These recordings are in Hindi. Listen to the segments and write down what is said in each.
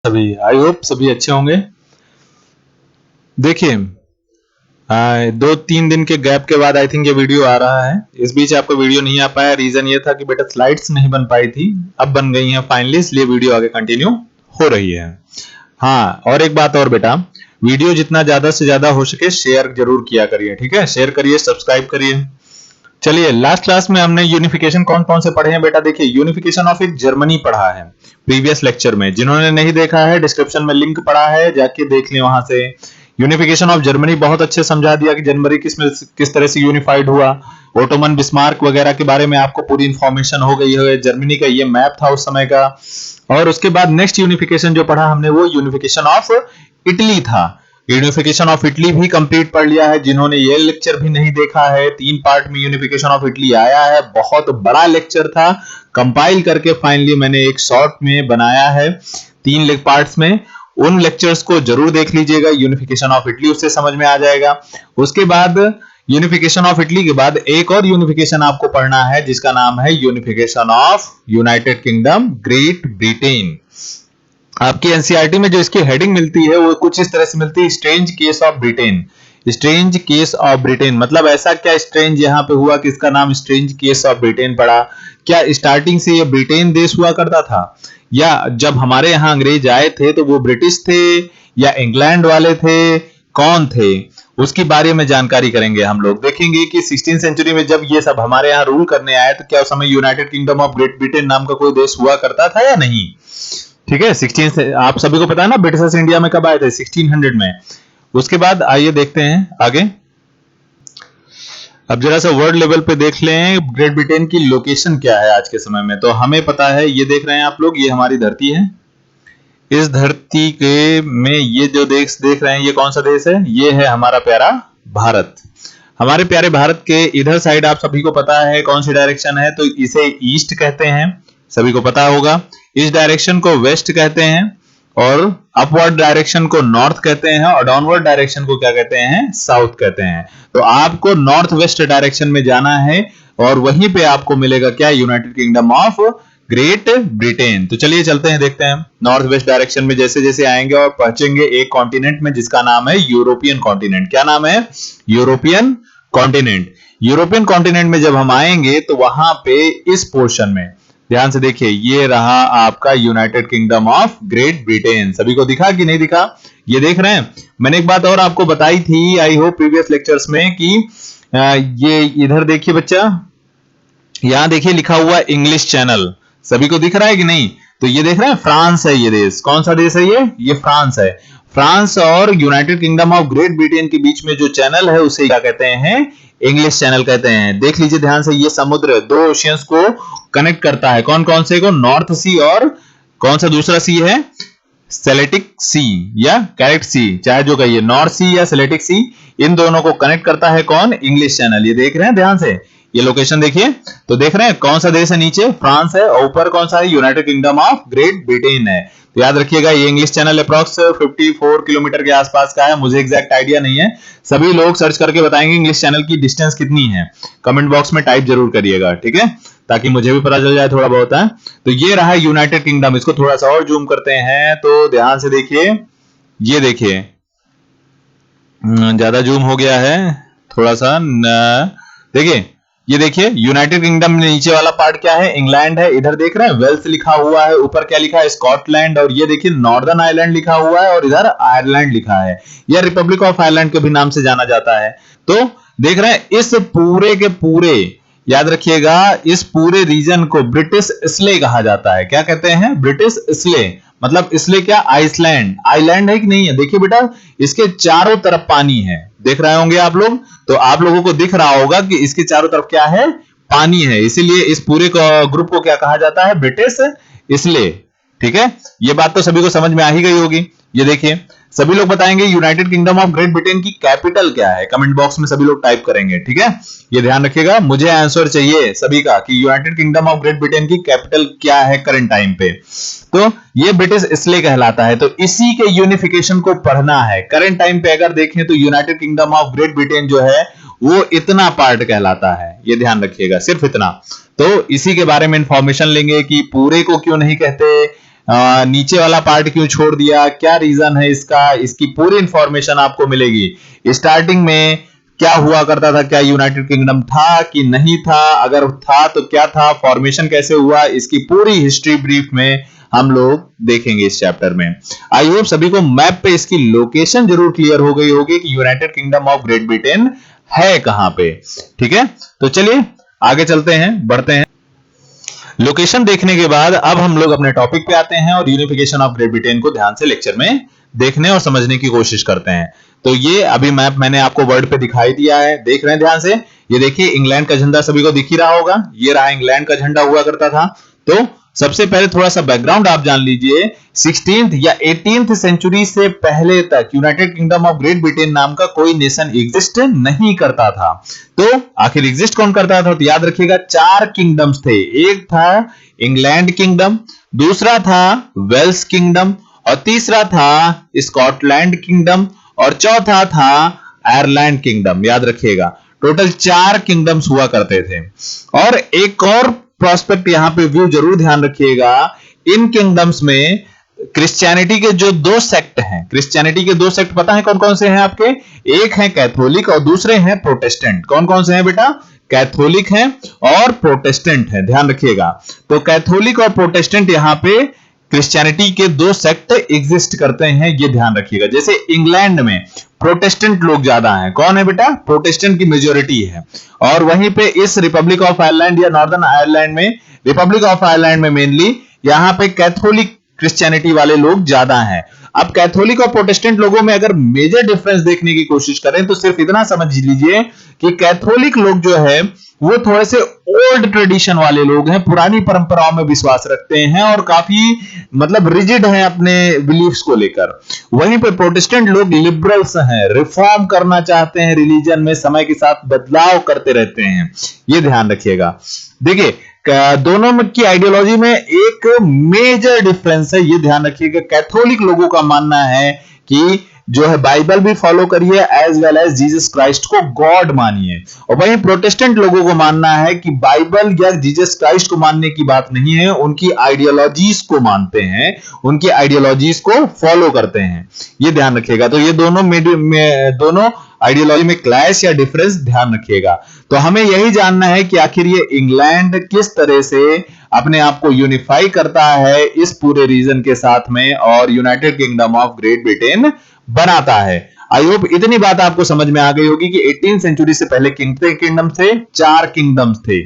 सभी आई होप सभी अच्छे होंगे। देखिए 2-3 दिन के गैप के बाद आई थिंक ये वीडियो आ रहा है। इस बीच आपको वीडियो नहीं आ पाया, रीजन ये था कि बेटा स्लाइड्स नहीं बन पाई थी, अब बन गई हैं फाइनली, इसलिए वीडियो आगे कंटिन्यू हो रही है। हाँ, और एक बात और बेटा, वीडियो जितना ज्यादा से ज्यादा हो सके शेयर जरूर किया करिए, ठीक है? शेयर करिए, सब्सक्राइब करिए। चलिए, लास्ट क्लास में हमने यूनिफिकेशन कौन कौन से पढ़े हैं बेटा? देखिए, यूनिफिकेशन ऑफ एक जर्मनी पढ़ा है प्रीवियस लेक्चर में। जिन्होंने नहीं देखा है, डिस्क्रिप्शन में लिंक पड़ा है, जाके देख लें वहां से। यूनिफिकेशन ऑफ जर्मनी बहुत अच्छे समझा दिया कि जर्मनी किस तरह से यूनिफाइड हुआ। ओटोमन बिस्मार्क वगैरह के बारे में आपको पूरी इंफॉर्मेशन हो गई है। जर्मनी का ये मैप था उस समय का। और उसके बाद नेक्स्ट यूनिफिकेशन जो पढ़ा हमने, वो यूनिफिकेशन ऑफ इटली था। यूनिफिकेशन ऑफ इटली भी कंप्लीट पढ़ लिया है। जिन्होंने ये लेक्चर भी नहीं देखा है, 3 पार्ट में यूनिफिकेशन ऑफ इटली आया है, बहुत बड़ा लेक्चर था। कंपाइल करके फाइनली मैंने एक शॉर्ट में बनाया है 3 पार्ट्स में। उन लेक्चर्स को जरूर देख लीजिएगा, यूनिफिकेशन ऑफ इटली उससे समझ में आ जाएगा। उसके बाद यूनिफिकेशन ऑफ इटली के बाद एक और यूनिफिकेशन आपको पढ़ना है, जिसका नाम है unification of United kingdom great Britain. आपकी एनसीईआरटी में जो इसकी हेडिंग मिलती है वो कुछ इस तरह से मिलती है, strange case of Britain. Strange case of Britain मतलब ऐसा क्या स्ट्रेंज यहाँ पे हुआ कि इसका नाम स्ट्रेंज केस ऑफ ब्रिटेन पड़ा? क्या स्टार्टिंग से ये ब्रिटेन देश हुआ करता था, या जब हमारे यहाँ अंग्रेज आए थे तो वो ब्रिटिश थे या इंग्लैंड वाले थे, कौन थे? उसकी बारे में जानकारी करेंगे हम लोग। देखेंगे कि 16th सेंचुरी में जब ये सब हमारे यहाँ रूल करने आए तो क्या उस समय United Kingdom of Great Britain नाम का कोई देश हुआ करता था या नहीं? ठीक है, 16 आप सभी को पता है ना ब्रिटिशर्स इंडिया में कब आए थे? 1600 में। उसके बाद आइए देखते हैं आगे। अब जरा सा वर्ल्ड लेवल पे देख लें ग्रेट ब्रिटेन की लोकेशन क्या है आज के समय में। तो हमें पता है, ये देख रहे हैं आप लोग, ये हमारी धरती है। इस धरती के में ये जो देश देख रहे हैं, ये कौन सा देश है? ये है हमारा प्यारा भारत। हमारे प्यारे भारत के इधर साइड आप सभी को पता है कौन सी डायरेक्शन है? तो इसे ईस्ट कहते हैं, सभी को पता होगा। इस डायरेक्शन को वेस्ट कहते हैं, और अपवर्ड डायरेक्शन को नॉर्थ कहते हैं, और डाउनवर्ड डायरेक्शन को क्या कहते हैं? साउथ कहते हैं। तो आपको नॉर्थ वेस्ट डायरेक्शन में जाना है, और वहीं पे आपको मिलेगा क्या? United Kingdom of Great Britain. तो चलिए चलते हैं, देखते हैं। नॉर्थ वेस्ट डायरेक्शन में जैसे जैसे आएंगे और पहुंचेंगे एक कॉन्टिनेंट में जिसका नाम है यूरोपियन कॉन्टिनेंट। क्या नाम है? European continent. यूरोपियन कॉन्टिनेंट में जब हम आएंगे तो वहां पे इस पोर्शन में ध्यान से देखिए, ये रहा आपका United Kingdom of Great Britain. सभी को दिखा कि नहीं दिखा? ये देख रहे हैं। मैंने एक बात और आपको बताई थी आई होप प्रीवियस लेक्चर्स में कि ये इधर देखिए बच्चा, यहां देखिए लिखा हुआ इंग्लिश चैनल, सभी को दिख रहा है कि नहीं? तो ये देख रहे हैं, फ्रांस है ये देश। कौन सा देश है ये फ्रांस है। फ्रांस और United Kingdom of Great Britain के बीच में जो चैनल है उसे क्या कहते हैं? इंग्लिश चैनल कहते हैं। देख लीजिए ध्यान से, ये समुद्र 2 ओशियंस को कनेक्ट करता है। कौन कौन से को? नॉर्थ सी और कौन सा दूसरा सी है? सेलेटिक सी या कैरेट सी, चाहे जो कहिए, नॉर्थ सी या सेलेटिक सी, इन दोनों को कनेक्ट करता है कौन? English channel. ये देख रहे हैं ध्यान से, ये लोकेशन देखिए। तो देख रहे हैं कौन सा देश है? नीचे फ्रांस है, और ऊपर कौन सा है? United Kingdom of Great Britain है। तो याद रखिएगा, ये इंग्लिश चैनल अप्रॉक्स 54 किलोमीटर के आसपास का है। मुझे एग्जैक्ट आइडिया नहीं है, सभी लोग सर्च करके बताएंगे इंग्लिश चैनल की डिस्टेंस कितनी है। कमेंट बॉक्स में टाइप जरूर करिएगा, ठीक है, ताकि मुझे भी पता चल जाए थोड़ा बहुत है। तो ये रहा यूनाइटेड किंगडम। इसको थोड़ा सा और जूम करते हैं तो ध्यान से देखिए, ये देखिए, ज्यादा जूम हो गया है थोड़ा सा। देखिए, ये देखिए यूनाइटेड किंगडम में नीचे वाला पार्ट क्या है? इंग्लैंड है। इधर देख रहे हैं वेल्स लिखा हुआ है, ऊपर क्या लिखा है? स्कॉटलैंड। और ये देखिए नॉर्दर्न आयरलैंड लिखा हुआ है, और इधर आयरलैंड लिखा है। यह रिपब्लिक ऑफ आयरलैंड के भी नाम से जाना जाता है। तो देख रहे हैं, इस पूरे के पूरे, याद रखिएगा, इस पूरे रीजन को ब्रिटिश इसले कहा जाता है। क्या कहते हैं? ब्रिटिश इसले। मतलब इसले क्या? आइसलैंड। आइलैंड है कि नहीं है? देखिए बेटा, इसके चारों तरफ पानी है, देख रहे होंगे आप लोग। तो आप लोगों को दिख रहा होगा कि इसके चारों तरफ क्या है? पानी है। इसीलिए इस पूरे ग्रुप को क्या कहा जाता है? ब्रिटिश इसले। ठीक है, ये बात तो सभी को समझ में आ ही गई होगी। ये देखिए, सभी लोग बताएंगे United Kingdom of Great Britain की कैपिटल क्या है। कमेंट बॉक्स में सभी लोग टाइप करेंगे, ठीक है। ये ध्यान रखिएगा, मुझे आंसर चाहिए सभी का कि United Kingdom of Great Britain की कैपिटल क्या है करंट टाइम पे। तो ये ब्रिटिश इसलिए कहलाता है। तो इसी के यूनिफिकेशन को पढ़ना है। करंट टाइम पे अगर देखें तो United Kingdom of Great Britain जो है वो इतना पार्ट कहलाता है। ये ध्यान रखिएगा, सिर्फ इतना। तो इसी के बारे में इंफॉर्मेशन लेंगे कि पूरे को क्यों नहीं कहते, नीचे वाला पार्ट क्यों छोड़ दिया, क्या रीजन है इसका, इसकी पूरी इंफॉर्मेशन आपको मिलेगी। स्टार्टिंग में क्या हुआ करता था, क्या यूनाइटेड किंगडम था कि नहीं था, अगर था तो क्या था, फॉर्मेशन कैसे हुआ, इसकी पूरी हिस्ट्री ब्रीफ में हम लोग देखेंगे इस चैप्टर में। आई होप सभी को मैप पे इसकी लोकेशन जरूर क्लियर हो गई होगी कि United Kingdom of Great Britain है कहां पे। ठीक है, तो चलिए आगे चलते हैं, बढ़ते हैं। लोकेशन देखने के बाद अब हम लोग अपने टॉपिक पे आते हैं और यूनिफिकेशन ऑफ ग्रेट ब्रिटेन को ध्यान से लेक्चर में देखने और समझने की कोशिश करते हैं। तो ये अभी मैप मैंने आपको वर्ड पे दिखाई दिया है, देख रहे हैं ध्यान से। ये देखिए इंग्लैंड का झंडा सभी को दिख ही रहा होगा, ये रहा इंग्लैंड का झंडा हुआ करता था। तो सबसे पहले थोड़ा सा बैकग्राउंड आप जान लीजिए। 16th या 18th सेंचुरी से पहले तक United Kingdom of Great Britain नाम का कोई नेशन एग्जिस्ट नहीं करता था। तो आखिर एग्जिस्ट कौन करता था, तो याद रखिएगा 4 किंगडम्स थे। एक था इंग्लैंड किंगडम, दूसरा था वेल्स किंगडम, और तीसरा था स्कॉटलैंड किंगडम, और चौथा था आयरलैंड किंगडम। याद रखिएगा टोटल 4 किंगडम्स हुआ करते थे। और एक और प्रोस्पेक्ट यहां पे व्यू जरूर ध्यान रखिएगा, इन किंगडम्स में क्रिश्चियनिटी के जो 2 सेक्ट हैं, क्रिश्चियनिटी के 2 सेक्ट पता है कौन कौन से हैं आपके, एक है कैथोलिक और दूसरे हैं प्रोटेस्टेंट। कौन कौन से हैं बेटा, कैथोलिक हैं और प्रोटेस्टेंट हैं, ध्यान रखिएगा। तो कैथोलिक और प्रोटेस्टेंट यहां पे क्रिश्चियनिटी के 2 सेक्ट एग्जिस्ट करते हैं, ये ध्यान रखिएगा। जैसे इंग्लैंड में प्रोटेस्टेंट लोग ज्यादा हैं, कौन है बेटा, प्रोटेस्टेंट की मेजोरिटी है। और वहीं पे इस रिपब्लिक ऑफ आयरलैंड या नॉर्दर्न आयरलैंड में, रिपब्लिक ऑफ आयरलैंड में मेनली यहां पे कैथोलिक क्रिश्चियनिटी वाले लोग ज्यादा हैं। अब कैथोलिक और प्रोटेस्टेंट लोगों में अगर मेजर डिफरेंस देखने की कोशिश करें तो सिर्फ इतना समझ लीजिए कि कैथोलिक लोग जो है वो थोड़े से ओल्ड ट्रेडिशन वाले लोग हैं, पुरानी परंपराओं में विश्वास रखते हैं और काफी मतलब रिजिड हैं अपने बिलीफ्स को लेकर। वहीं पर प्रोटेस्टेंट लोग लिबरल्स हैं, रिफॉर्म करना चाहते हैं रिलीजन में, समय के साथ बदलाव करते रहते हैं, ये ध्यान रखिएगा। देखिए दोनों की आइडियोलॉजी में एक मेजर डिफरेंस है, ये ध्यान रखिएगा। कैथोलिक लोगों का मानना है कि जो है बाइबल भी फॉलो करिए as well as Jesus Christ को गॉड मानिए। और वहीं प्रोटेस्टेंट लोगों को मानना है कि बाइबल या जीसस क्राइस्ट को मानने की बात नहीं है, उनकी आइडियोलॉजीज को मानते हैं, उनकी आइडियोलॉजीज को फॉलो करते हैं, ये ध्यान रखिएगा। तो ये दोनों आइडियोलॉजी में क्लैश या डिफरेंस ध्यान रखिएगा। तो हमें यही जानना है कि आखिर ये इंग्लैंड किस तरह से अपने आप को यूनिफाई करता है इस पूरे रीजन के साथ में और United Kingdom of Great Britain बनाता है। आई होप इतनी बात आपको समझ में आ गई होगी कि 18th सेंचुरी से पहले किंगडम थे, 4 किंगडम्स थे।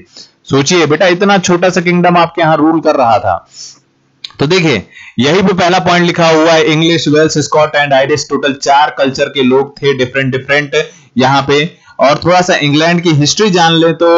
सोचिए बेटा इतना छोटा सा किंगडम आपके यहां रूल कर रहा था। तो देखिए यही पे पहला पॉइंट लिखा हुआ है, English, Wales, Scot and Irish, total 4 culture के लोग थे, डिफरेंट यहां पे। और थोड़ा सा इंग्लैंड की हिस्ट्री जान ले तो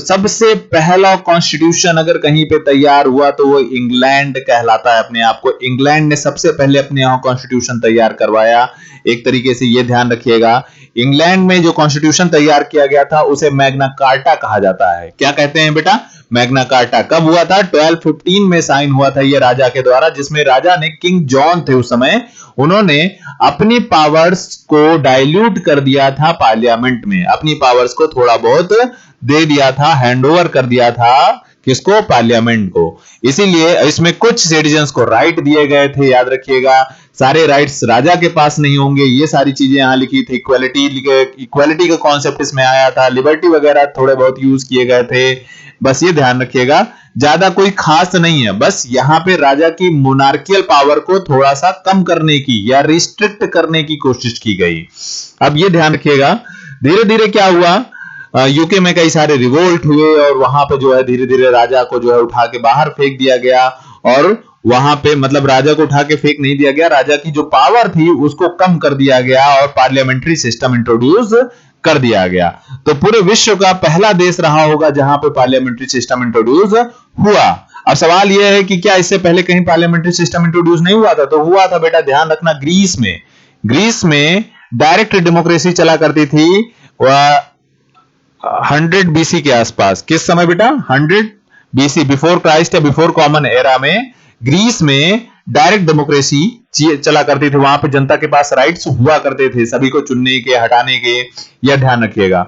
सबसे पहला कॉन्स्टिट्यूशन अगर कहीं पे तैयार हुआ तो वो इंग्लैंड कहलाता है अपने आप को। इंग्लैंड ने सबसे पहले अपने यहां कॉन्स्टिट्यूशन तैयार करवाया, एक तरीके से ये ध्यान रखिएगा। इंग्लैंड में जो कॉन्स्टिट्यूशन तैयार किया गया था उसे मैग्ना कार्टा कहा जाता है। क्या कहते हैं बेटा, मैग्ना कार्टा। कब हुआ था, 1215 में साइन हुआ था ये राजा के द्वारा, जिसमें राजा ने, किंग जॉन थे उस समय, उन्होंने अपनी पावर्स को डाइल्यूट कर दिया था पार्लियामेंट में, अपनी पावर्स को थोड़ा बहुत दे दिया था, हैंडओवर कर दिया था किसको, पार्लियामेंट को। इसीलिए इसमें कुछ सिटीजन्स को राइट दिए गए थे, याद रखिएगा। सारे राइट्स राजा के पास नहीं होंगे, ये सारी चीजें यहां लिखी थी। इक्वालिटी का कॉन्सेप्ट इसमें आया था, लिबर्टी वगैरह थोड़े बहुत यूज किए गए थे। बस ये ध्यान रखिएगा, ज्यादा कोई खास नहीं है, बस यहां पे राजा की मोनार्कियल पावर को थोड़ा सा कम करने की या रिस्ट्रिक्ट करने की कोशिश की गई। अब ये ध्यान रखिएगा, धीरे धीरे क्या हुआ, यूके में कई सारे रिवोल्ट हुए और वहां पे जो है धीरे धीरे राजा को जो है उठा के बाहर फेंक दिया गया। और वहां पे मतलब राजा को उठा के फेंक नहीं दिया गया, राजा की जो पावर थी उसको कम कर दिया गया और पार्लियामेंट्री सिस्टम इंट्रोड्यूस कर दिया गया। तो पूरे विश्व का पहला देश रहा होगा जहां पे पार्लियामेंट्री सिस्टम इंट्रोड्यूस हुआ। अब सवाल यह है कि क्या इससे पहले कहीं पार्लियामेंट्री सिस्टम इंट्रोड्यूस नहीं हुआ था, तो हुआ था बेटा, ध्यान रखना। ग्रीस में डायरेक्ट डेमोक्रेसी चला करती थी 100 बीसी के आसपास। किस समय बेटा, 100 बीसी, बिफोर क्राइस्ट या बिफोर कॉमन एरा में ग्रीस में डायरेक्ट डेमोक्रेसी चला करती थी। वहां पे जनता के पास राइट्स हुआ करते थे, सभी को चुनने के, हटाने के, यह ध्यान रखिएगा।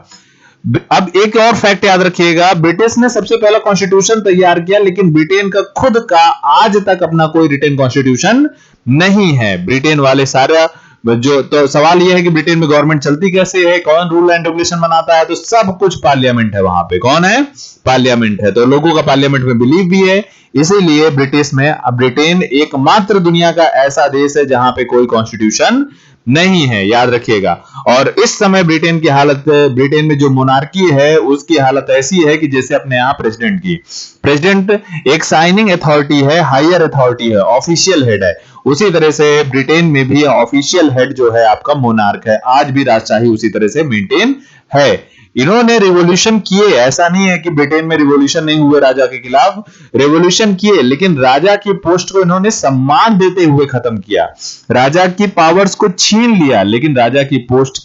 अब एक और फैक्ट याद रखिएगा, ब्रिटिश ने सबसे पहला कॉन्स्टिट्यूशन तैयार किया, लेकिन ब्रिटेन का खुद का आज तक अपना कोई रिटन कॉन्स्टिट्यूशन नहीं है। ब्रिटेन वाले सारा जो, तो सवाल यह है कि ब्रिटेन में गवर्नमेंट चलती कैसे है, कौन रूल एंड रेगुलेशन बनाता है, तो सब कुछ पार्लियामेंट है वहां पे। कौन है? पार्लियामेंट है। तो लोगों का पार्लियामेंट में बिलीव भी है, इसीलिए ब्रिटिश में, अब ब्रिटेन एकमात्र दुनिया का ऐसा देश है जहां पे कोई कॉन्स्टिट्यूशन नहीं है, याद रखिएगा। और इस समय ब्रिटेन की हालत, ब्रिटेन में जो मोनार्की है उसकी हालत ऐसी है कि जैसे अपने यहां प्रेसिडेंट की, प्रेसिडेंट एक साइनिंग अथॉरिटी है, हायर अथॉरिटी है, ऑफिशियल हेड है। उसी तरह से ब्रिटेन में भी ऑफिशियल हेड जो है आपका मोनार्क है। आज भी राजशाही उसी तरह से मेंटेन है। इन्होंने रिवॉल्यूशन किए, ऐसा नहीं है कि ब्रिटेन में रिवॉल्यूशन नहीं हुए राजा के खिलाफ, रिवॉल्यूशन किए, लेकिन राजा की पोस्ट को इन्होंने सम्मान देते हुए खत्म किया। राजा की पावर्स को छीन लिया, लेकिन राजा की पोस्ट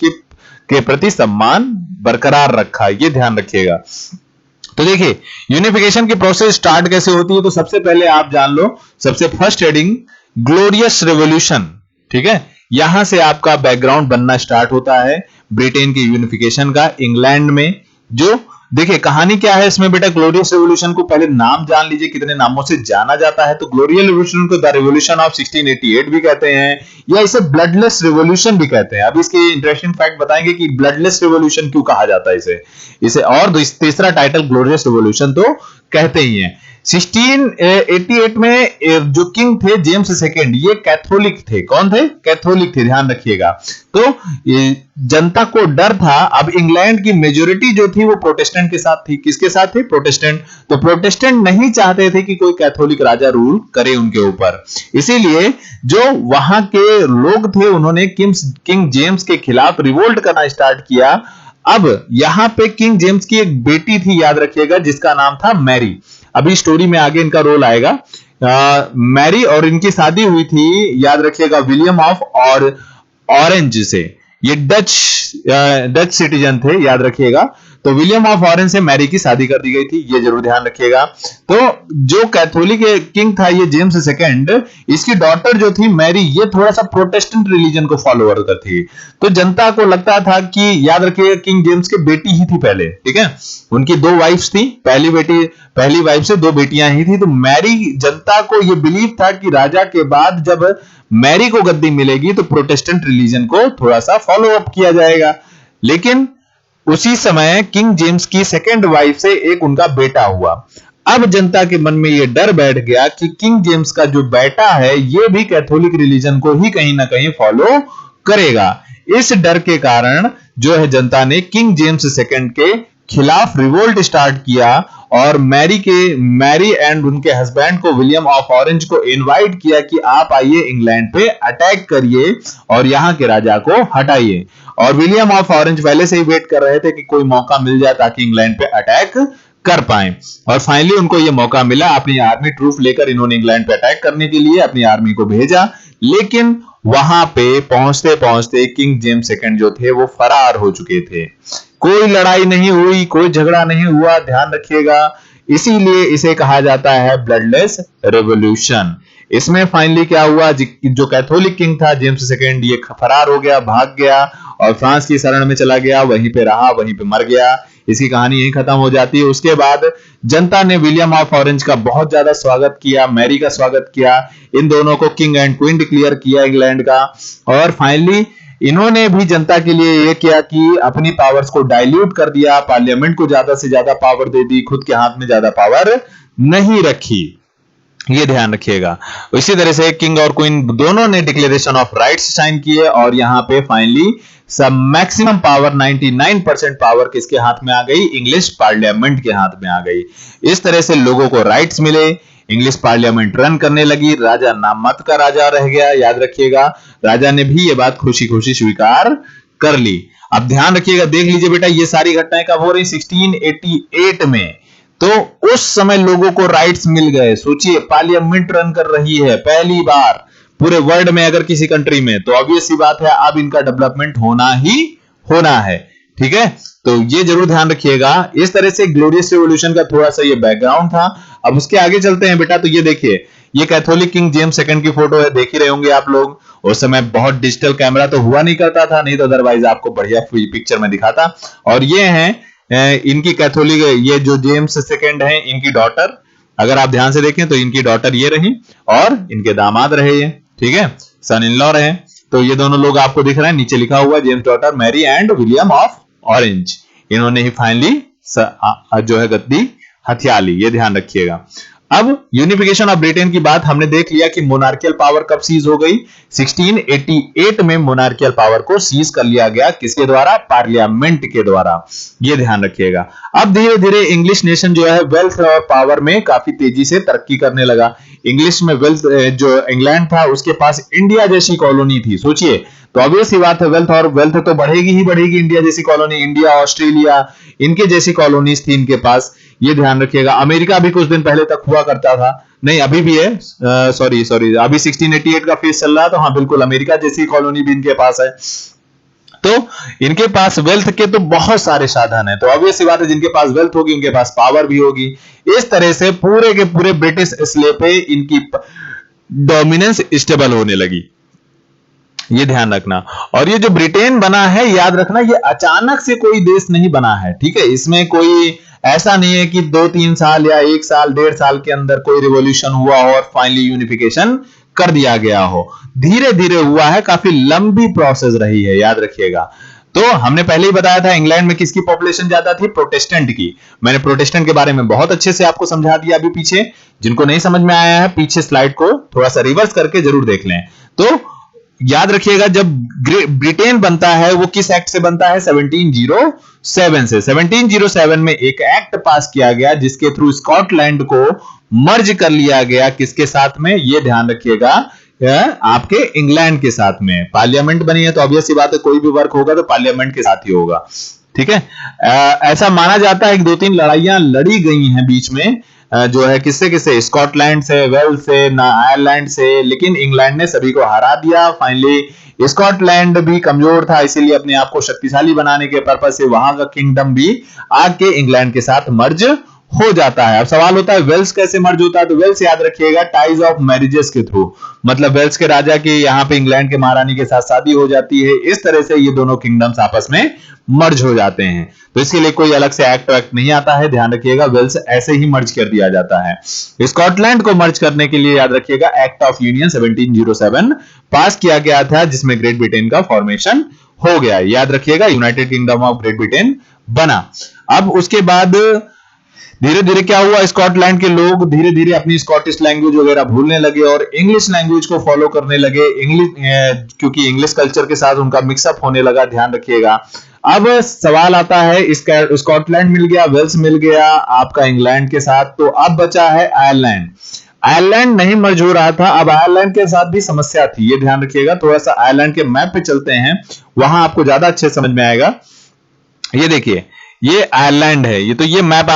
के प्रति सम्मान बरकरार रखा। ये ध्यान रखिएगा। तो देखिए, यूनिफिकेशन की प्रोसेस स्टार्ट कैसे होती है, तो सबसे पहले आप जान लो, सबसे फर्स्ट हेडिंग ग्लोरियस रेवोल्यूशन, ठीक है। यहां से आपका बैकग्राउंड बनना स्टार्ट होता है ब्रिटेन की यूनिफिकेशन का इंग्लैंड में। जो देखिए कहानी क्या है इसमें बेटा, ग्लोरियस रेवोल्यूशन को पहले नाम जान लीजिए, कितने नामों से जाना जाता है। तो ग्लोरियस रेवोल्यूशन को द रेवोल्यूशन ऑफ 1688 भी कहते हैं, या इसे ब्लडलेस रेवोल्यूशन भी कहते हैं। अब इसके इंटरेस्टिंग फैक्ट बताएंगे कि ब्लडलेस रेवोल्यूशन क्यों कहा जाता है इसे और तीसरा टाइटल ग्लोरियस रेवोल्यूशन तो कहते ही हैं। 1688 में जो किंग थे जेम्स सेकेंड, ये कैथोलिक थे। कौन थे? कैथोलिक थे, ध्यान रखिएगा। तो जनता को डर था, अब इंग्लैंड की मेजोरिटी जो थी वो प्रोटेस्टेंट के साथ थी। किसके साथ थी? प्रोटेस्टेंट। तो प्रोटेस्टेंट नहीं चाहते थे कि कोई कैथोलिक राजा रूल करे उनके ऊपर, इसीलिए जो वहां के लोग थे उन्होंने किंग जेम्स के खिलाफ रिवोल्ट करना स्टार्ट किया। अब यहां पे किंग जेम्स की एक बेटी थी, याद रखिएगा, जिसका नाम था मैरी। अभी स्टोरी में आगे इनका रोल आएगा। मैरी, और इनकी शादी हुई थी, याद रखिएगा, विलियम ऑफ ऑरेंज से। ये डच सिटीजन थे, याद रखिएगा। तो विलियम ऑफ ऑरेंज से मैरी की शादी कर दी गई थी, ये जरूर ध्यान रखिएगा। तो जो कैथोलिक किंग था ये जेम्स सेकेंड, इसकी डॉटर जो थी मैरी, ये थोड़ा सा प्रोटेस्टेंट रिलीजन को फॉलोअर कर थी। तो जनता को लगता था कि, याद रखिएगा, किंग जेम्स की बेटी ही थी पहले, ठीक है। उनकी दो वाइफ्स थी, पहली वाइफ से दो बेटियां ही थी। तो मैरी, जनता को यह बिलीव था कि राजा के बाद जब मैरी को गद्दी मिलेगी तो प्रोटेस्टेंट रिलीजन को थोड़ा सा फॉलो अप किया जाएगा। लेकिन उसी समय किंग जेम्स की सेकेंड वाइफ से एक उनका बेटा हुआ। अब जनता के मन में यह डर बैठ गया कि किंग जेम्स का जो बेटा है यह भी कैथोलिक रिलीजन को ही कहीं ना कहीं फॉलो करेगा। इस डर के कारण जो है जनता ने किंग जेम्स सेकेंड के खिलाफ रिवोल्ट स्टार्ट किया और मैरी एंड उनके हस्बैंड को, विलियम ऑफ ऑरेंज को इनवाइट किया कि आप आइए इंग्लैंड पे अटैक करिए और यहां के राजा को हटाइए। और विलियम ऑफ ऑरेंज पहले से ही वेट कर रहे थे कि कोई मौका मिल जाए ताकि इंग्लैंड पे अटैक कर पाए। और फाइनली उनको यह मौका मिला। अपनी आर्मी ट्रूप लेकर इन्होंने इंग्लैंड पे अटैक करने के लिए अपनी आर्मी को भेजा, लेकिन वहां पे पहुंचते पहुंचते किंग जेम्स सेकंड जो थे वो फरार हो चुके थे। कोई लड़ाई नहीं हुई, कोई झगड़ा नहीं हुआ, ध्यान रखिएगा। इसीलिए इसे कहा जाता है ब्लडलेस रेवोल्यूशन। इसमें फाइनली क्या हुआ, जो कैथोलिक किंग था जेम्स सेकेंड, ये फरार हो गया, भाग गया और फ्रांस की शरण में चला गया, वहीं पे रहा, वहीं पे मर गया। इसकी कहानी यहीं खत्म हो जाती है। उसके बाद जनता ने विलियम ऑफ ऑरेंज का बहुत ज्यादा स्वागत किया, मैरी का स्वागत किया, इन दोनों को किंग एंड क्वीन डिक्लेयर किया इंग्लैंड का। और फाइनली इन्होंने भी जनता के लिए यह किया कि अपनी पावर्स को डाइल्यूट कर दिया, पार्लियामेंट को ज्यादा से ज्यादा पावर दे दी, खुद के हाथ में ज्यादा पावर नहीं रखी। ये ध्यान रखिएगा। इसी तरह से किंग और क्वीन दोनों ने डिक्लेरेशन ऑफ राइट्स साइन किए और यहां पे फाइनली सब मैक्सिमम पावर 99% पावर किसके हाथ में आ गई? इंग्लिश पार्लियामेंट के हाथ में आ गई। इस तरह से लोगों को राइट्स मिले, इंग्लिश पार्लियामेंट रन करने लगी, राजा नाम मत का राजा रह गया, याद रखिएगा। राजा ने भी ये बात खुशी खुशी स्वीकार कर ली। अब ध्यान रखिएगा, देख लीजिए बेटा, ये सारी घटनाएं कब हो रही? 1688 में। तो उस समय लोगों को राइट्स मिल गए। सोचिए, पार्लियामेंट रन कर रही है पहली बार पूरे वर्ल्ड में, अगर किसी कंट्री में, तो ऑब्वियस सी बात है अब इनका डेवलपमेंट होना ही होना है, ठीक है। तो ये जरूर ध्यान रखिएगा। इस तरह से ग्लोरियस रेवोल्यूशन का थोड़ा सा ये बैकग्राउंड था। अब उसके आगे चलते हैं बेटा। तो ये देखिए, ये कैथोलिक किंग जेम्स सेकंड की फोटो है, देख ही रहे होंगे आप लोग। उस समय बहुत डिजिटल कैमरा तो हुआ नहीं करता था, नहीं तो अदरवाइज आपको बढ़िया पिक्चर में दिखाता। और ये हैं इनकी कैथोलिक, ये जो जेम्स सेकंड है इनकी डॉटर, अगर आप ध्यान से देखें तो इनकी डॉटर ये रही और इनके दामाद रहे ये, ठीक है, सन इन लॉ रहे। तो ये दोनों लोग आपको दिख रहे हैं, नीचे लिखा हुआ James daughter Mary and William of Orange, इन्होंने ही फाइनली जो है गद्दी हथिया ली, ये ध्यान रखिएगा। अब यूनिफिकेशन ऑफ ब्रिटेन की बात हमने देख लिया कि मोनार्कियल पावर कब सीज हो गई, 1688 में मोनार्कियल पावर को सीज कर लिया गया, किसके द्वारा, पार्लियामेंट के द्वारा, ये ध्यान रखिएगा। अब धीरे धीरे इंग्लिश नेशन जो है वेल्थ और पावर में काफी तेजी से तरक्की करने लगा। इंग्लिश में वेल्थ, जो इंग्लैंड था उसके पास इंडिया जैसी कॉलोनी थी, सोचिए, तो ऑब्वियस ही बात है वेल्थ तो बढ़ेगी ही बढ़ेगी, इंडिया जैसी कॉलोनी, इंडिया, ऑस्ट्रेलिया, इनके जैसी कॉलोनीज थी इनके पास, ये ध्यान रखिएगा। अमेरिका भी कुछ दिन पहले तक हुआ करता था, नहीं अभी भी है, सॉरी अभी 1688 का फेज चल रहा है, तो हाँ बिल्कुल अमेरिका जैसी कॉलोनी भी इनके पास है। तो इनके पास वेल्थ के तो बहुत सारे साधन है, तो ऑब्वियस सी बात है जिनके पास वेल्थ होगी उनके पास पावर भी होगी। इस तरह से पूरे के पूरे ब्रिटिश स्लेव पे इनकी डोमिनेंस स्टेबल होने लगी, ये ध्यान रखना। और ये जो ब्रिटेन बना है, याद रखना, ये अचानक से कोई देश नहीं बना है, ठीक है, इसमें कोई ऐसा नहीं है कि 2-3 साल या 1 साल 1.5 साल के अंदर कोई रिवॉल्यूशन हुआ और फाइनली यूनिफिकेशन कर दिया गया हो, धीरे धीरे हुआ है, काफी लंबी प्रोसेस रही है, याद रखिएगा। तो हमने पहले ही बताया था इंग्लैंड में किसकी पॉपुलेशन ज्यादा थी, प्रोटेस्टेंट की। मैंने प्रोटेस्टेंट के बारे में बहुत अच्छे से आपको समझा दिया अभी पीछे, जिनको नहीं समझ में आया है पीछे स्लाइड को थोड़ा सा रिवर्स करके जरूर देख लें। तो याद रखिएगा जब ब्रिटेन बनता है वो किस एक्ट से बनता है, 1707 से। 1707 में एक एक्ट पास किया गया जिसके थ्रू स्कॉटलैंड को मर्ज कर लिया गया, किसके साथ में, ये ध्यान रखिएगा, आपके इंग्लैंड के साथ में। पार्लियामेंट बनी है तो ऑब्वियस सी बात है कोई भी वर्क होगा तो पार्लियामेंट के साथ ही होगा, ठीक है। ऐसा माना जाता है कि 2-3 लड़ाइयां लड़ी गई हैं बीच में, जो है किससे, स्कॉटलैंड से, वेल्स से, आयरलैंड से, लेकिन इंग्लैंड ने सभी को हरा दिया। फाइनली स्कॉटलैंड भी कमजोर था, इसीलिए अपने आप को शक्तिशाली बनाने के पर्पज से वहां का किंगडम भी आके इंग्लैंड के साथ मर्ज हो जाता है। अब सवाल होता है वेल्स कैसे मर्ज होता है, तो वेल्स याद रखिएगा टाइज ऑफ मैरिजेस के थ्रू, मतलब वेल्स के राजा की यहाँ पे इंग्लैंड के महारानी के साथ शादी हो जाती है, इस तरह से ये दोनों किंगडम्स आपस में मर्ज हो जाते हैं। तो इसके लिए कोई अलग से एक्ट नहीं आता है, ध्यान रखिएगा, वेल्स ऐसे ही मर्ज कर दिया जाता है। स्कॉटलैंड को मर्ज करने के लिए याद रखिएगा एक्ट ऑफ यूनियन 1707 पास किया गया था, जिसमें ग्रेट ब्रिटेन का फॉर्मेशन हो गया, याद रखिएगा, United Kingdom of Great Britain बना। अब उसके बाद धीरे धीरे क्या हुआ, स्कॉटलैंड के लोग धीरे धीरे अपनी स्कॉटिश लैंग्वेज वगैरह भूलने लगे और इंग्लिश लैंग्वेज को फॉलो करने लगे, क्योंकि इंग्लिश कल्चर के साथ उनका मिक्सअप होने लगा, ध्यान रखिएगा। अब सवाल आता है, स्कॉटलैंड मिल गया, वेल्स मिल गया आपका इंग्लैंड के साथ, तो अब बचा है आयरलैंड। आयरलैंड नहीं मर्ज हो रहा था, अब आयरलैंड के साथ भी समस्या थी, ये ध्यान रखिएगा। थोड़ा सा आयरलैंड के मैप पे चलते हैं, वहां आपको ज्यादा अच्छे समझ में आएगा। ये देखिए, ये आयरलैंड है, ये तो ये मैप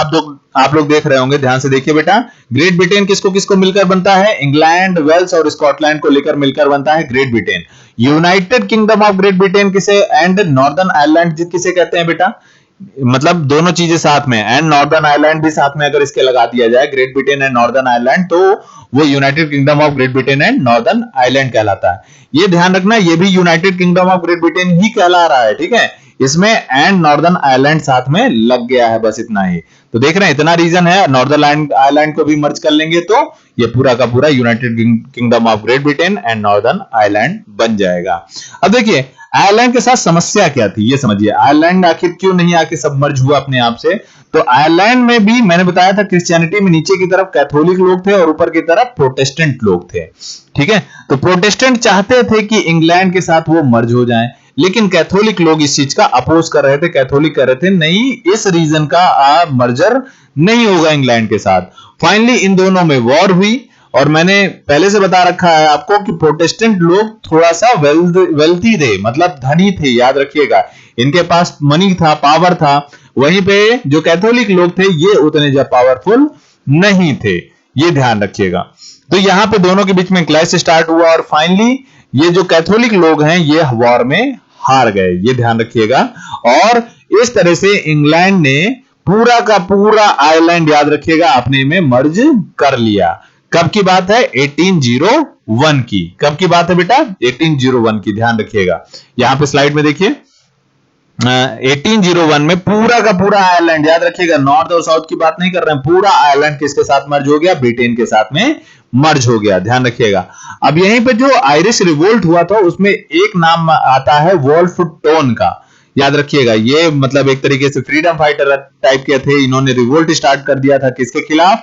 आप लोग देख रहे होंगे, ध्यान से देखिए बेटा। ग्रेट ब्रिटेन किसको किसको मिलकर बनता है, इंग्लैंड, वेल्स और स्कॉटलैंड को लेकर मिलकर बनता है great Britain. United Kingdom of Great Britain किसे, एंड नॉर्दर्न आयरलैंड किसे कहते हैं बेटा, मतलब दोनों चीजें साथ में, एंड नॉर्दर्न आयरलैंड भी साथ में अगर इसके लगा दिया जाए, Great Britain and Northern Ireland, तो वो United Kingdom of Great Britain and Northern Ireland कहलाता है। ये ध्यान रखना, ये भी United Kingdom of Great Britain ही कहला रहा है, ठीक है, इसमें एंड नॉर्दर्न आयरलैंड साथ में लग गया है, बस इतना ही। तो देख रहे हैं, इतना रीजन है, नॉर्दर्न आयरलैंड को भी मर्ज कर लेंगे तो ये पूरा का पूरा United Kingdom of Great Britain and Northern Ireland बन जाएगा। अब देखिए आयरलैंड के साथ समस्या क्या थी, ये समझिए, आयरलैंड आखिर क्यों नहीं आके सबमर्ज हुआ अपने आप से। तो आयरलैंड में भी मैंने बताया था क्रिश्चियनिटी में नीचे की तरफ कैथोलिक लोग थे और ऊपर की तरफ प्रोटेस्टेंट लोग थे, ठीक है। तो प्रोटेस्टेंट चाहते थे कि इंग्लैंड के साथ वो मर्ज हो जाएं, लेकिन कैथोलिक लोग इस चीज का अपोज कर रहे थे, कैथोलिक कह रहे थे नहीं, इस रीजन का मर्जर नहीं होगा इंग्लैंड के साथ। फाइनली इन दोनों में वॉर हुई, और मैंने पहले से बता रखा है आपको कि प्रोटेस्टेंट लोग थोड़ा सा वेल्थी थे, मतलब धनी थे, याद रखिएगा, इनके पास मनी था, पावर था। वहीं पे जो कैथोलिक लोग थे ये उतने ज्यादा पावरफुल नहीं थे, ये ध्यान रखिएगा। तो यहां पे दोनों के बीच में क्लैश स्टार्ट हुआ और फाइनली ये जो कैथोलिक लोग हैं ये वॉर में हार गए, ये ध्यान रखिएगा। और इस तरह से इंग्लैंड ने पूरा का पूरा आयरलैंड, याद रखिएगा, अपने में मर्ज कर लिया। कब की बात है, 1801 की। कब की बात है बेटा, 1801 की, ध्यान रखिएगा। यहां पे स्लाइड में देखिए, 1801 में पूरा का पूरा आयरलैंड, याद रखिएगा नॉर्थ और साउथ की बात नहीं कर रहे हैं, पूरा आयरलैंड किसके साथ मर्ज हो गया? ब्रिटेन के साथ में मर्ज हो गया, ध्यान रखिएगा। अब यहीं पे जो आयरिश रिवोल्ट हुआ था उसमें एक नाम आता है वोल्फ टोन का, याद रखिएगा। ये मतलब एक तरीके से फ्रीडम फाइटर टाइप के थे, इन्होंने रिवोल्ट स्टार्ट कर दिया था किसके खिलाफ?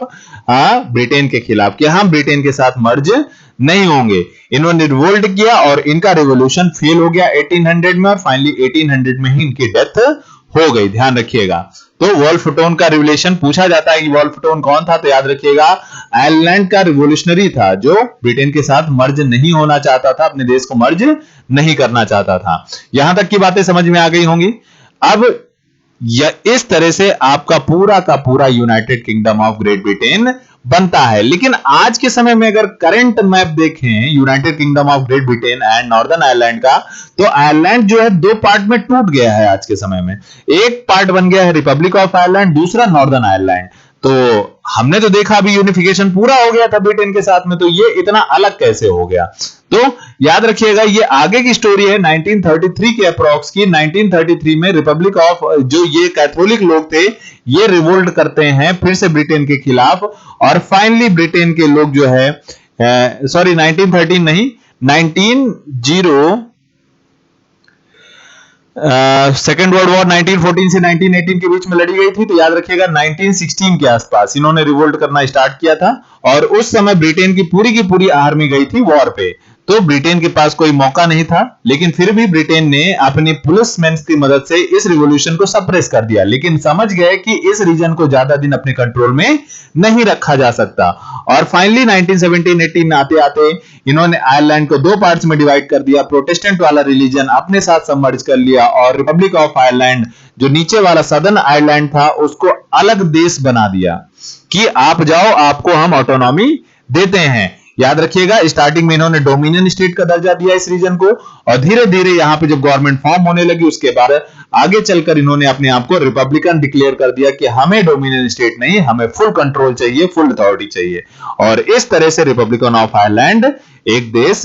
ब्रिटेन के खिलाफ, कि हम ब्रिटेन के साथ मर्ज नहीं होंगे। इन्होंने रिवोल्ट किया और इनका रिवोल्यूशन फेल हो गया 1800 में, और फाइनली 1800 में ही इनकी डेथ हो गई, ध्यान रखिएगा। तो वोल्फ टोन का रिवोल्यूशन पूछा जाता है कि वोल्फ टोन कौन था, तो याद रखिएगा आयरलैंड का रिवोल्यूशनरी था जो ब्रिटेन के साथ मर्ज नहीं होना चाहता था, अपने देश को मर्ज नहीं करना चाहता था। यहां तक की बातें समझ में आ गई होंगी। अब इस तरह से आपका पूरा का पूरा United Kingdom of Great Britain बनता है। लेकिन आज के समय में अगर करंट मैप देखें United Kingdom of Great Britain and Northern Ireland का, तो आयरलैंड जो है दो पार्ट में टूट गया है आज के समय में। एक पार्ट बन गया है रिपब्लिक ऑफ आयरलैंड, दूसरा नॉर्दर्न आयरलैंड। तो हमने तो देखा अभी यूनिफिकेशन पूरा हो गया था ब्रिटेन के साथ में, तो ये इतना अलग कैसे हो गया? तो याद रखिएगा ये आगे की स्टोरी है 1933 के अप्रॉक्स की। 1933 में रिपब्लिक ऑफ जो ये कैथोलिक लोग थे ये रिवोल्ट करते हैं फिर से ब्रिटेन के खिलाफ, और फाइनली ब्रिटेन के लोग जो है सॉरी 1913 नहीं 19 सेकेंड वर्ल्ड वॉर 1914 से 1918 के बीच में लड़ी गई थी, तो याद रखिएगा 1916 के आसपास इन्होंने रिवोल्ट करना स्टार्ट किया था, और उस समय ब्रिटेन की पूरी आर्मी गई थी वॉर पे। तो ब्रिटेन के पास कोई मौका नहीं था, लेकिन फिर भी ब्रिटेन ने अपनी पुलिसमैन की मदद से इस रिवॉल्यूशन को सप्रेस कर दिया, लेकिन समझ गए कि इस रीजन को ज्यादा दिन अपने कंट्रोल में नहीं रखा जा सकता। और फाइनली 1917-18 आते आते इन्होंने आयरलैंड को दो पार्ट्स में डिवाइड कर दिया, प्रोटेस्टेंट वाला रिलीजन अपने साथ सबमर्ज कर लिया, और रिपब्लिक ऑफ आयरलैंड जो नीचे वाला सदर्न आयरलैंड था उसको अलग देश बना दिया कि आप जाओ, आपको हम ऑटोनॉमी देते हैं। याद रखिएगा स्टार्टिंग में इन्होंने डोमिनियन स्टेट का दर्जा दिया इस रीजन को, और धीरे धीरे यहां पे जब गवर्नमेंट फॉर्म होने लगी उसके बाद आगे चलकर इन्होंने अपने आप को रिपब्लिकन डिक्लेयर कर दिया कि हमें डोमिनियन स्टेट नहीं, हमें फुल कंट्रोल चाहिए, फुल अथॉरिटी चाहिए। और इस तरह से रिपब्लिकन ऑफ आयरलैंड एक देश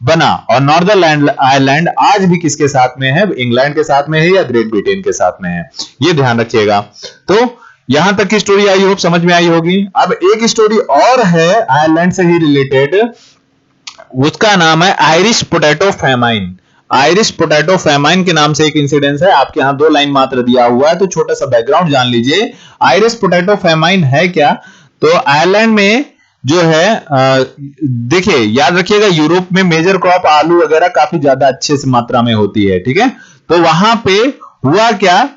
बना। और नॉर्दर्न आयरलैंड आज भी किसके साथ में है? इंग्लैंड के साथ में है या ग्रेट ब्रिटेन के साथ में है, ये ध्यान रखिएगा। तो यहां तक की स्टोरी आई होप समझ में आई होगी। अब एक स्टोरी और है आयरलैंड से ही रिलेटेड, उसका नाम है Irish potato famine. Irish potato famine के नाम से एक इंसिडेंस है, आपके यहां 2 लाइन मात्र दिया हुआ है, तो छोटा सा बैकग्राउंड जान लीजिए। आयरिश पोटैटो फैमाइन है क्या? तो आयरलैंड में जो है देखिए याद रखिएगा यूरोप में मेजर क्रॉप आलू वगैरह काफी ज्यादा अच्छे से मात्रा में होती है, ठीक है। तो वहां पे हुआ क्या,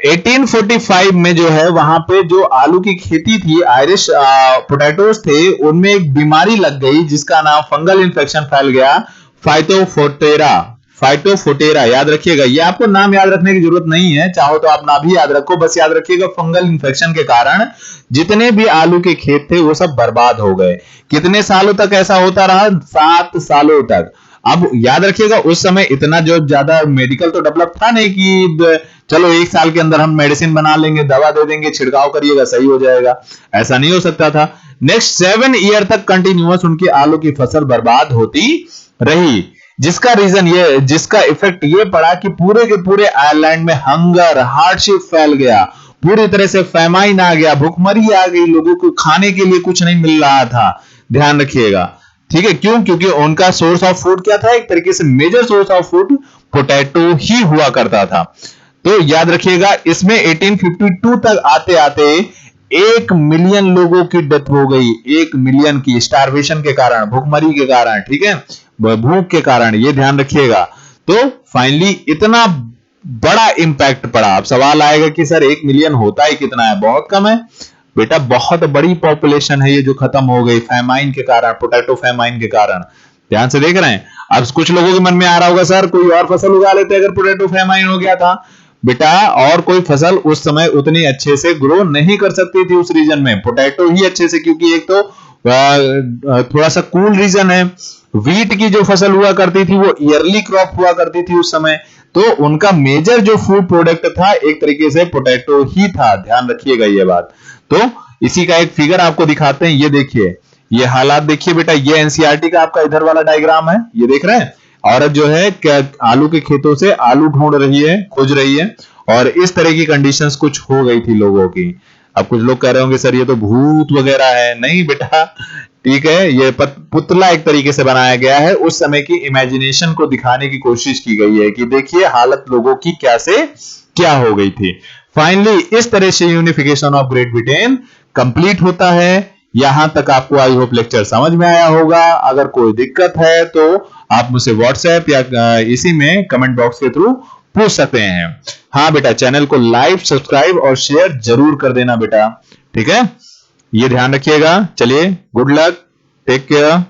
1845 में जो है वहां पे जो आलू की खेती थी, आयरिश पोटैटोज थे, उनमें एक बीमारी लग गई जिसका नाम फंगल इन्फेक्शन फैल गया, फाइटोफोटेरा। फाइटोफोटेरा याद रखिएगा, ये आपको नाम याद रखने की जरूरत नहीं है, चाहो तो आप ना भी याद रखो, बस याद रखिएगा फंगल इन्फेक्शन के कारण जितने भी आलू के खेत थे वो सब बर्बाद हो गए। कितने सालों तक ऐसा होता रहा? 7 सालों तक। अब याद रखिएगा उस समय इतना जो ज्यादा मेडिकल तो डेवलप था नहीं कि चलो 1 साल के अंदर हम मेडिसिन बना लेंगे, दवा दे देंगे, छिड़काव करिएगा सही हो जाएगा, ऐसा नहीं हो सकता था। नेक्स्ट 7 ईयर तक कंटिन्यूअस उनकी आलू की फसल बर्बाद होती रही, जिसका रीजन ये, जिसका इफेक्ट ये पड़ा कि पूरे के पूरे आयरलैंड में हंगर, हार्डशिप फैल गया, पूरी तरह से फैमाइन आ गया, भूखमरी आ गई, लोगों को खाने के लिए कुछ नहीं मिल रहा था, ध्यान रखिएगा, ठीक है। क्यों? क्योंकि उनका सोर्स ऑफ फूड क्या था? एक तरीके से major source of food potato ही हुआ करता था। तो याद रखिएगा इसमें 1852 तक आते आते 1 मिलियन लोगों की डेथ हो गई, 1 मिलियन की, स्टारवेशन के कारण, भूखमरी के कारण, ठीक है, भूख के कारण, ये ध्यान रखिएगा। तो फाइनली इतना बड़ा इंपैक्ट पड़ा। अब सवाल आएगा कि सर 1 मिलियन होता ही कितना है? बहुत कम है बेटा, बहुत बड़ी पॉपुलेशन है ये जो खत्म हो गई फैमाइन के कारण, पोटैटो फैमाइन के कारण। ध्यान से देख रहे हैं। अब कुछ लोगों के मन में आ रहा होगा सर कोई और फसल उगा लेते अगर पोटैटो फैमाइन हो गया था। बेटा और कोई फसल उस समय उतनी अच्छे से ग्रो नहीं कर सकती थी उस रीजन में, पोटैटो ही अच्छे से, क्योंकि एक तो थोड़ा सा कूल रीजन है। व्हीट की जो फसल हुआ करती थी वो ईयरली क्रॉप हुआ करती थी उस समय, तो उनका मेजर जो फूड प्रोडक्ट था एक तरीके से पोटैटो ही था, ध्यान रखिएगा ये बात। तो इसी का एक फिगर आपको दिखाते हैं, ये देखिए, ये हालात देखिए बेटा, ये एनसीईआरटी का आपका इधर वाला डायग्राम है, ये देख रहे हैं। औरत जो है क्या आलू के खेतों से आलू ढूंढ रही है, खोज रही है, और इस तरह की कंडीशंस कुछ हो गई थी लोगों की। अब कुछ लोग कह रहे होंगे सर ये तो भूत वगैरह है। नहीं बेटा, ठीक है, ये पुतला एक तरीके से बनाया गया है, उस समय की इमेजिनेशन को दिखाने की कोशिश की गई है कि देखिए हालत लोगों की क्या से क्या हो गई थी। फाइनली इस तरह से unification of Great Britain complete होता है। यहां तक आपको आई होप लेक्चर समझ में आया होगा। अगर कोई दिक्कत है तो आप मुझसे व्हाट्सएप या इसी में कमेंट बॉक्स के थ्रू पूछ सकते हैं। हाँ बेटा, चैनल को लाइक, सब्सक्राइब और शेयर जरूर कर देना बेटा, ठीक है, ये ध्यान रखिएगा। चलिए, गुड लक, टेक केयर।